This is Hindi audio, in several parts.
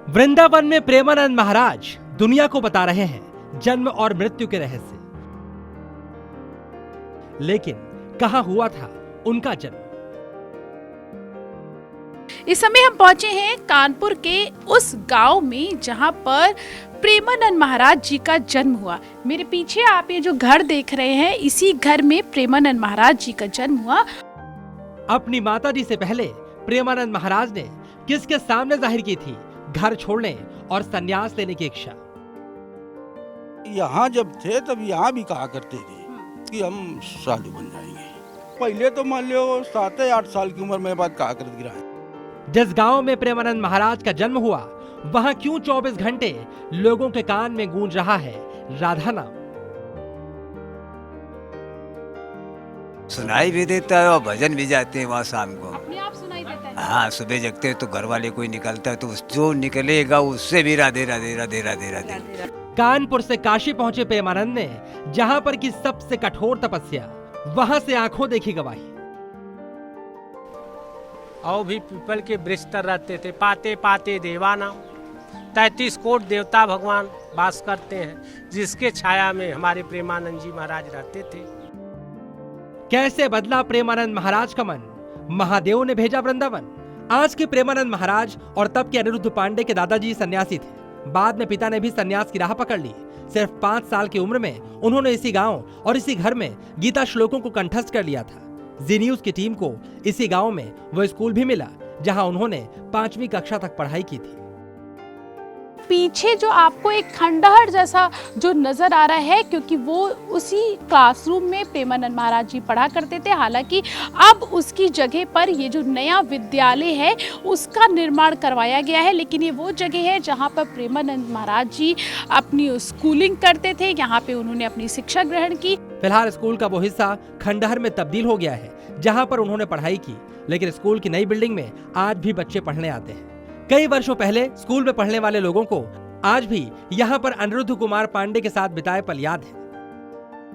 वृंदावन में प्रेमानंद महाराज दुनिया को बता रहे हैं जन्म और मृत्यु के रहस्य। लेकिन कहां हुआ था उनका जन्म? इस समय हम पहुंचे हैं कानपुर के उस गांव में जहां पर प्रेमानंद महाराज जी का जन्म हुआ। मेरे पीछे आप ये जो घर देख रहे हैं, इसी घर में प्रेमानंद महाराज जी का जन्म हुआ। अपनी माता जी से पहले प्रेमानंद महाराज ने किसके सामने जाहिर की थी घर छोड़ने और संन्यास लेने की इच्छा? यहाँ जब थे तब यहाँ भी कहा करते थे कि हम साधु बन जाएंगे। पहले तो मान लो 7 या 8 साल की उम्र में बात कहा कर गिरा है। जिस गांव में प्रेमानंद महाराज का जन्म हुआ, वहां क्यों 24 घंटे लोगों के कान में गूंज रहा है राधा नाम? सुनाई भी देता है और भजन भी जाते हैं वहाँ शाम को। अपने आप सुनाई देता है। हाँ, सुबह जगते हैं तो घर वाले कोई निकलता है तो जो निकलेगा उससे भी राधे राधे राधे राधे राधे। कानपुर से काशी पहुंचे प्रेमानंद ने जहां पर की सबसे कठोर तपस्या, वहां से आंखों देखी गवाही। और भी पीपल के वृक्ष तर रहते थे, पाते पाते देवाना 33 कोट देवता भगवान वास करते हैं, जिसके छाया में हमारे प्रेमानंद जी महाराज रहते थे। कैसे बदला प्रेमानंद महाराज का मन? महादेव ने भेजा वृंदावन। आज के प्रेमानंद महाराज और तब के अनिरुद्ध पांडे के दादाजी सन्यासी थे। बाद में पिता ने भी सन्यास की राह पकड़ ली। सिर्फ 5 साल की उम्र में उन्होंने इसी गांव और इसी घर में गीता श्लोकों को कंठस्थ कर लिया था। जी न्यूज की टीम को इसी गांव में वो स्कूल भी मिला जहां उन्होंने 5वीं कक्षा तक पढ़ाई की थी। पीछे जो आपको एक खंडहर जैसा जो नजर आ रहा है, क्योंकि वो उसी क्लासरूम में प्रेमानंद महाराज जी पढ़ा करते थे। हालांकि अब उसकी जगह पर ये जो नया विद्यालय है उसका निर्माण करवाया गया है, लेकिन ये वो जगह है जहाँ पर प्रेमानंद महाराज जी अपनी स्कूलिंग करते थे। यहाँ पे उन्होंने अपनी शिक्षा ग्रहण की। फिलहाल स्कूल का वो हिस्सा खंडहर में तब्दील हो गया है जहाँ पर उन्होंने पढ़ाई की, लेकिन स्कूल की नई बिल्डिंग में आज भी बच्चे पढ़ने आते हैं। कई वर्षों पहले स्कूल में पढ़ने वाले लोगों को आज भी यहाँ पर अनिरुद्ध कुमार पांडे के साथ बिताए पल याद है।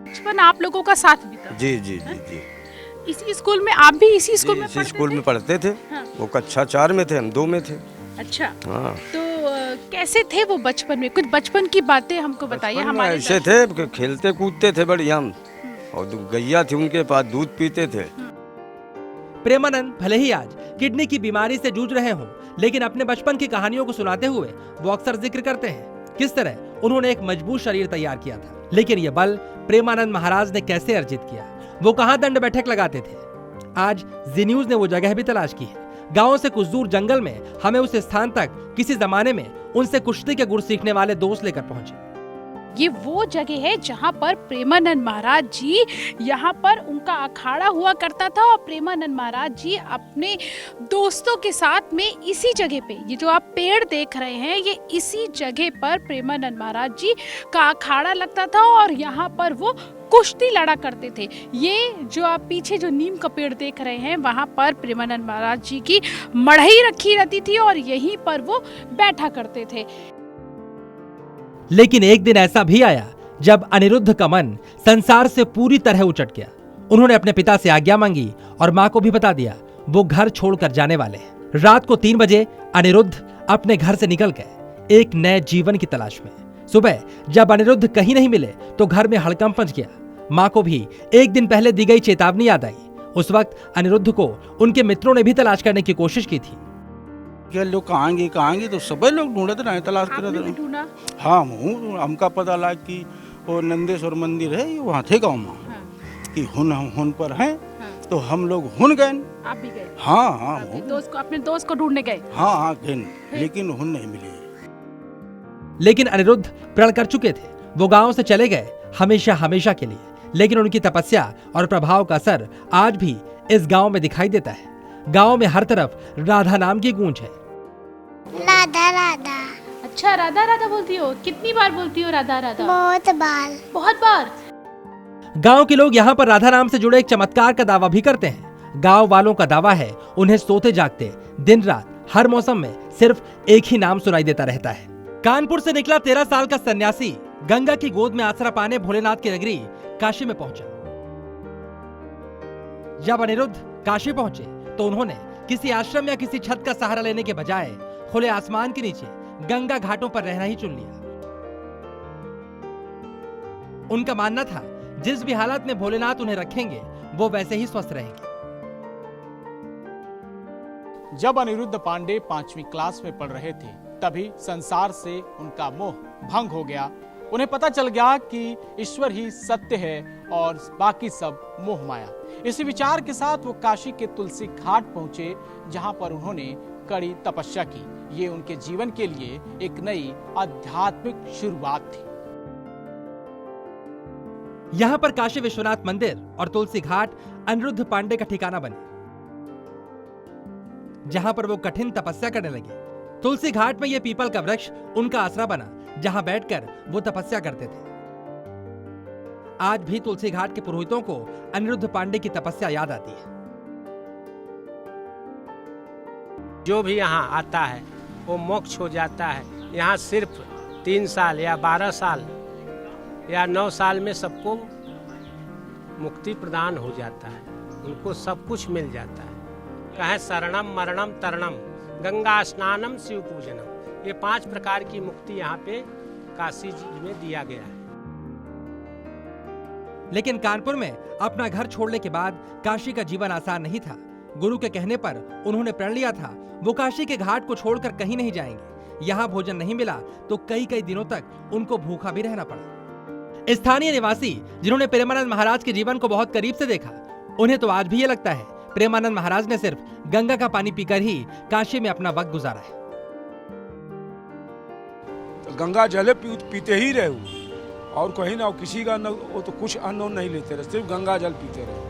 बचपन आप लोगों का साथ बीता। जी जी जी जी। इसी स्कूल में आप भी इसी स्कूल में इसी स्कूल में पढ़ते थे। हाँ। वो कक्षा 4 में थे, हम 2 में थे। अच्छा। हाँ। तो कैसे थे वो बचपन में? कुछ बचपन की बातें हमको बताइए। हमारे ऐसे थे कि खेलते कूदते थे बढ़िया, और गैया थी उनके पास, दूध पीते थे। प्रेमानंद भले ही आज किडनी की बीमारी से जूझ रहे हों, लेकिन अपने बचपन की कहानियों को सुनाते हुए वो अक्सर जिक्र करते हैं किस तरह उन्होंने एक मजबूत शरीर तैयार किया था। लेकिन ये बल प्रेमानंद महाराज ने कैसे अर्जित किया? वो कहां दंड बैठक लगाते थे? आज जी न्यूज ने वो जगह भी तलाश की है। गांव से कुछ दूर जंगल में हमें उस स्थान तक किसी जमाने में उनसे कुश्ती के गुर सीखने वाले दोस्त लेकर पहुंचे। ये वो जगह है जहाँ पर प्रेमानंद महाराज जी, यहाँ पर उनका अखाड़ा हुआ करता था और प्रेमानंद महाराज जी अपने दोस्तों के साथ में इसी जगह पे, ये जो आप पेड़ देख रहे हैं, ये इसी जगह पर प्रेमानंद महाराज जी का अखाड़ा लगता था और यहाँ पर वो कुश्ती लड़ा करते थे। ये जो आप पीछे जो नीम का पेड़ देख रहे हैं, वहाँ पर प्रेमानंद महाराज जी की मढ़ई रखी रहती थी और यहीं पर वो बैठा करते थे। लेकिन एक दिन ऐसा भी आया जब अनिरुद्ध का मन संसार से पूरी तरह उचट गया। उन्होंने अपने पिता से आज्ञा मांगी और मां को भी बता दिया वो घर छोड़कर जाने वाले हैं। रात को 3 बजे अनिरुद्ध अपने घर से निकल गए एक नए जीवन की तलाश में। सुबह जब अनिरुद्ध कहीं नहीं मिले तो घर में हड़कंप मच गया। मां को भी एक दिन पहले दी गई चेतावनी याद आई। उस वक्त अनिरुद्ध को उनके मित्रों ने भी तलाश करने की कोशिश की थी। क्या लोग कहांगे तो सब लोग ढूंढते रहे, तलाश करते रहे। हाँ, हमका पता लगा कि वो नंदेश्वर मंदिर है, वहाँ थे गाँव में। हाँ। कि हुन पर हैं। हाँ। तो हम लोग हुन गए। आप भी गए? हाँ हाँ। अपने दोस्त को ढूंढने गए? हाँ हाँ गए, लेकिन हुन नहीं मिले। लेकिन अनिरुद्ध प्रण कर चुके थे, वो गांव से चले गए हमेशा हमेशा के लिए। लेकिन उनकी तपस्या और प्रभाव का असर आज भी इस गांव में दिखाई देता है। गांव में हर तरफ राधा नाम की गूंज है। राधा राधा। अच्छा, राधा राधा बोलती हो? कितनी बार बोलती हो राधा राधा? बहुत बार। बहुत बार। गांव के लोग यहाँ पर राधा नाम से जुड़े एक चमत्कार का दावा भी करते हैं। गांव वालों का दावा है उन्हें सोते जागते दिन रात हर मौसम में सिर्फ एक ही नाम सुनाई देता रहता है। कानपुर से निकला 13 साल का सन्यासी गंगा की गोद में आसरा पाने भोलेनाथ की नगरी काशी में पहुंचा। जब अनिरुद्ध काशी पहुंचे तो उन्होंने किसी आश्रम या किसी छत का सहारा लेने के बजाय खुले आसमान के नीचे गंगा घाटों पर रहना ही चुन लिया। उनका मानना था जिस भी हालत में भोलेनाथ उन्हें रखेंगे वो वैसे ही स्वस्थ रहेंगे। जब अनिरुद्ध पांडे 5वीं क्लास में पढ़ रहे थे तभी संसार से उनका मोह भंग हो गया। उन्हें पता चल गया कि ईश्वर ही सत्य है और बाकी सब मोह माया। इसी विचार के साथ वो काशी के तुलसी घाट पहुंचे, जहां पर उन्होंने कड़ी तपस्या की। ये उनके जीवन के लिए एक नई आध्यात्मिक शुरुआत थी। यहां पर काशी विश्वनाथ मंदिर और तुलसी घाट अनिरुद्ध पांडे का ठिकाना बने, जहां पर वो कठिन तपस्या करने लगे। तुलसी घाट में यह पीपल का वृक्ष उनका आसरा बना, जहां बैठकर वो तपस्या करते थे। आज भी तुलसी घाट के पुरोहितों को अनिरुद्ध पांडे की तपस्या याद आती है। जो भी यहाँ आता है वो मोक्ष हो जाता है। यहाँ सिर्फ 3 साल या 12 साल या 9 साल में सबको मुक्ति प्रदान हो जाता है, उनको सब कुछ मिल जाता है। कहे शरणम मरणम तरणम गंगा स्नानम शिव पूजनम, ये 5 प्रकार की मुक्ति यहाँ पे काशी जी में दिया गया है। लेकिन कानपुर में अपना घर छोड़ने के बाद काशी का जीवन आसान नहीं था। गुरु के कहने पर उन्होंने प्रण लिया था वो काशी के घाट को छोड़कर कहीं नहीं जाएंगे। यहाँ भोजन नहीं मिला तो कई दिनों तक उनको भूखा भी रहना पड़ा। स्थानीय निवासी जिन्होंने प्रेमानंद महाराज के जीवन को बहुत करीब से देखा, उन्हें तो आज भी ये लगता है प्रेमानंद महाराज ने सिर्फ गंगा का पानी पीकर ही काशी में अपना वक्त गुजारा है। तो गंगा जल पीते ही रहे और कहीं ना किसी का वो तो कुछ अन्न नहीं लेते रहे, सिर्फ गंगा जल पीते रहे।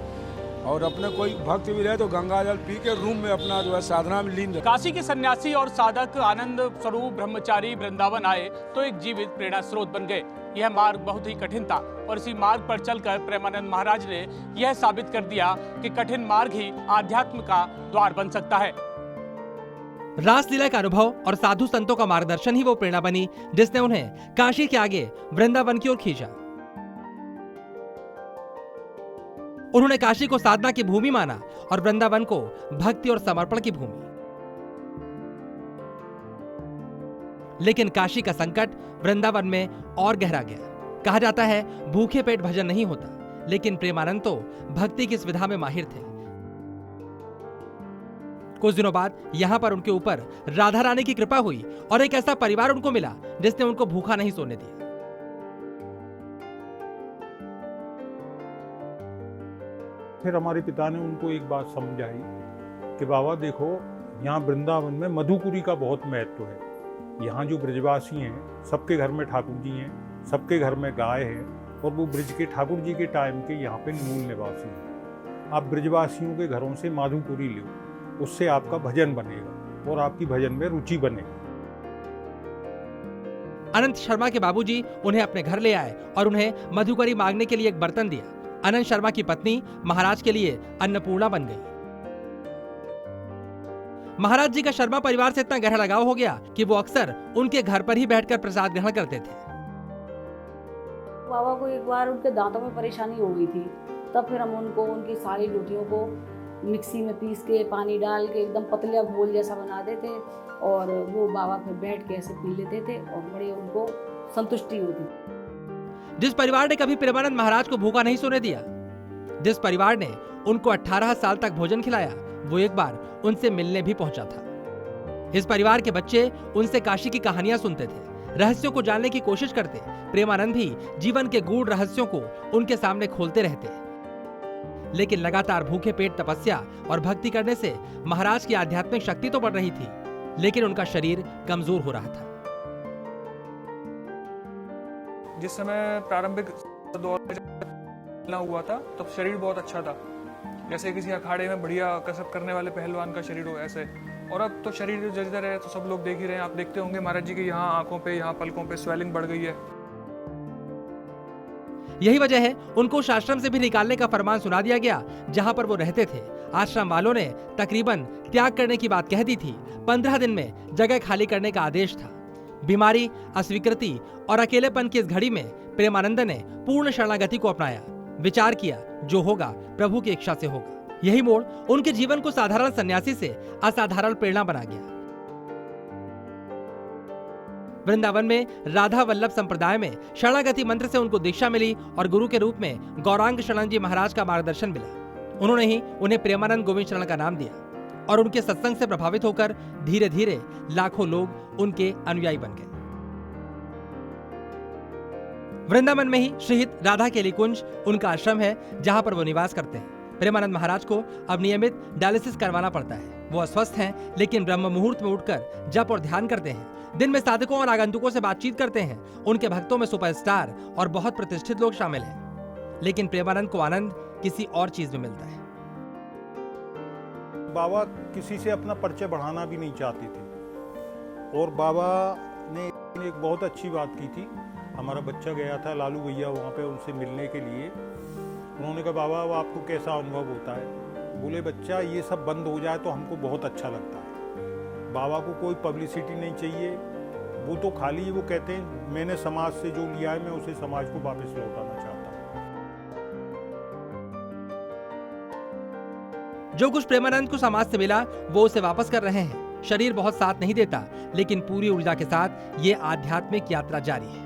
और अपने कोई भक्त भी रहे तो गंगा जल पी के रूम में अपना जो है साधना में लीन रहे। काशी के सन्यासी और साधक आनंद स्वरूप ब्रह्मचारी वृंदावन आए तो एक जीवित प्रेरणा स्रोत बन गए। यह मार्ग बहुत ही कठिन था और इसी मार्ग पर चलकर प्रेमानंद महाराज ने यह साबित कर दिया कि कठिन मार्ग ही आध्यात्म का द्वार बन सकता है। रासलीला का अनुभव और साधु संतों का मार्गदर्शन ही वो प्रेरणा बनी जिसने उन्हें काशी के आगे वृंदावन की ओर खींचा। उन्होंने काशी को साधना की भूमि माना और वृंदावन को भक्ति और समर्पण की भूमि। लेकिन काशी का संकट वृंदावन में और गहरा गया। कहा जाता है भूखे पेट भजन नहीं होता, लेकिन प्रेमानंद तो भक्ति की इस विधा में माहिर थे। कुछ दिनों बाद यहां पर उनके ऊपर राधा रानी की कृपा हुई और एक ऐसा परिवार उनको मिला जिसने उनको भूखा नहीं सोने दिया। फिर हमारे पिता ने उनको एक बात समझाई कि बाबा देखो, यहाँ वृंदावन में मधुपुरी का बहुत महत्व है। यहाँ जो ब्रजवासी हैं सबके घर में ठाकुर जी हैं, सबके घर में गाय है और वो ब्रज के ठाकुर जी के टाइम के यहाँ पे मूल निवासी हैं। आप ब्रजवासियों के घरों से माधुपुरी लो, उससे आपका भजन बनेगा और आपकी भजन में रुचि बनेगी। अनंत शर्मा के बाबूजी उन्हें अपने घर ले आए और उन्हें मधुकरी मांगने के लिए एक बर्तन दिया। अनंत शर्मा की पत्नी महाराज के लिए अन्नपूर्णा बन गई। महाराज जी का शर्मा परिवार से इतना गहरा लगाव हो गया कि वो अक्सर उनके घर पर ही बैठकर प्रसाद ग्रहण करते थे। बाबा को एक बार उनके दांतों में परेशानी हो गई थी, तब फिर हम उनको उनकी सारी रोटियों को मिक्सी में पीस के पानी डाल के एकदम पतला घोल जैसा बना देते और वो बाबा फिर बैठ के ऐसे पी लेते थे और बड़े उनको संतुष्टि होती। जिस परिवार ने कभी प्रेमानंद महाराज को भूखा नहीं सोने दिया, जिस परिवार ने उनको 18 साल तक भोजन खिलाया, वो एक बार उनसे मिलने भी पहुंचा था। इस परिवार के बच्चे उनसे काशी की कहानियां सुनते थे, रहस्यों को जानने की कोशिश करते। प्रेमानंद भी जीवन के गूढ़ रहस्यों को उनके सामने खोलते रहते। लेकिन लगातार भूखे पेट तपस्या और भक्ति करने से महाराज की आध्यात्मिक शक्ति तो बढ़ रही थी, लेकिन उनका शरीर कमजोर हो रहा था। जिस समय प्रारंभिक दौर में हुआ था तब शरीर बहुत अच्छा था, जैसे किसी अखाड़े में बढ़िया कसरत करने वाले पहलवान का शरीर हो ऐसे। और अब तो शरीर जर्जर है, तो सब लोग देख ही रहे हैं। आप देखते होंगे महाराज जी के यहाँ आंखों पे, यहाँ पलकों पे स्वेलिंग बढ़ गई है। यही वजह है उनको उस आश्रम से भी निकालने का फरमान सुना दिया गया जहां पर वो रहते थे। आश्रम वालों ने तकरीबन त्याग करने की बात कह दी थी। 15 दिन में जगह खाली करने का आदेश था। बीमारी, अस्वीकृति और अकेलेपन की इस घड़ी में प्रेमानंद ने पूर्ण शरणागति को अपनाया। विचार किया जो होगा प्रभु की इच्छा से होगा। यही मोड़ उनके जीवन को साधारण सन्यासी से असाधारण प्रेरणा बना गया। वृंदावन में राधा वल्लभ संप्रदाय में शरणागति मंत्र से उनको दीक्षा मिली और गुरु के रूप में गौरांग शरण जी महाराज का मार्गदर्शन मिला। उन्होंने ही उन्हें प्रेमानंद गोविंद शरण का नाम दिया और उनके सत्संग से प्रभावित होकर धीरे धीरे लाखों लोग उनके अनुयायी बन गए। वृंदावन में ही श्रीहित राधा केली कुंज उनका आश्रम है, जहां पर वो निवास करते हैं। प्रेमानंद महाराज को अब नियमित डायलिसिस करवाना पड़ता है। वो अस्वस्थ हैं, लेकिन ब्रह्म मुहूर्त में उठकर जप और ध्यान करते हैं। दिन में साधकों और आगंतुकों से बातचीत करते हैं। उनके भक्तों में सुपरस्टार और बहुत प्रतिष्ठित लोग शामिल हैं, लेकिन प्रेमानंद को आनंद किसी और चीज में मिलता है। बाबा किसी से अपना परिचय बढ़ाना भी नहीं चाहते थे और बाबा ने एक बहुत अच्छी बात की थी। हमारा बच्चा गया था लालू भैया वहाँ पे उनसे मिलने के लिए। उन्होंने कहा बाबा अब आपको कैसा अनुभव होता है? बोले बच्चा ये सब बंद हो जाए तो हमको बहुत अच्छा लगता है। बाबा को कोई पब्लिसिटी नहीं चाहिए, वो तो खाली वो कहते हैं मैंने समाज से जो लिया है मैं उसे समाज को वापस लौटाना चाहता हूँ। जो कुछ प्रेमानंद को समाज से मिला वो उसे वापस कर रहे हैं। शरीर बहुत साथ नहीं देता, लेकिन पूरी ऊर्जा के साथ ये आध्यात्मिक यात्रा जारी है।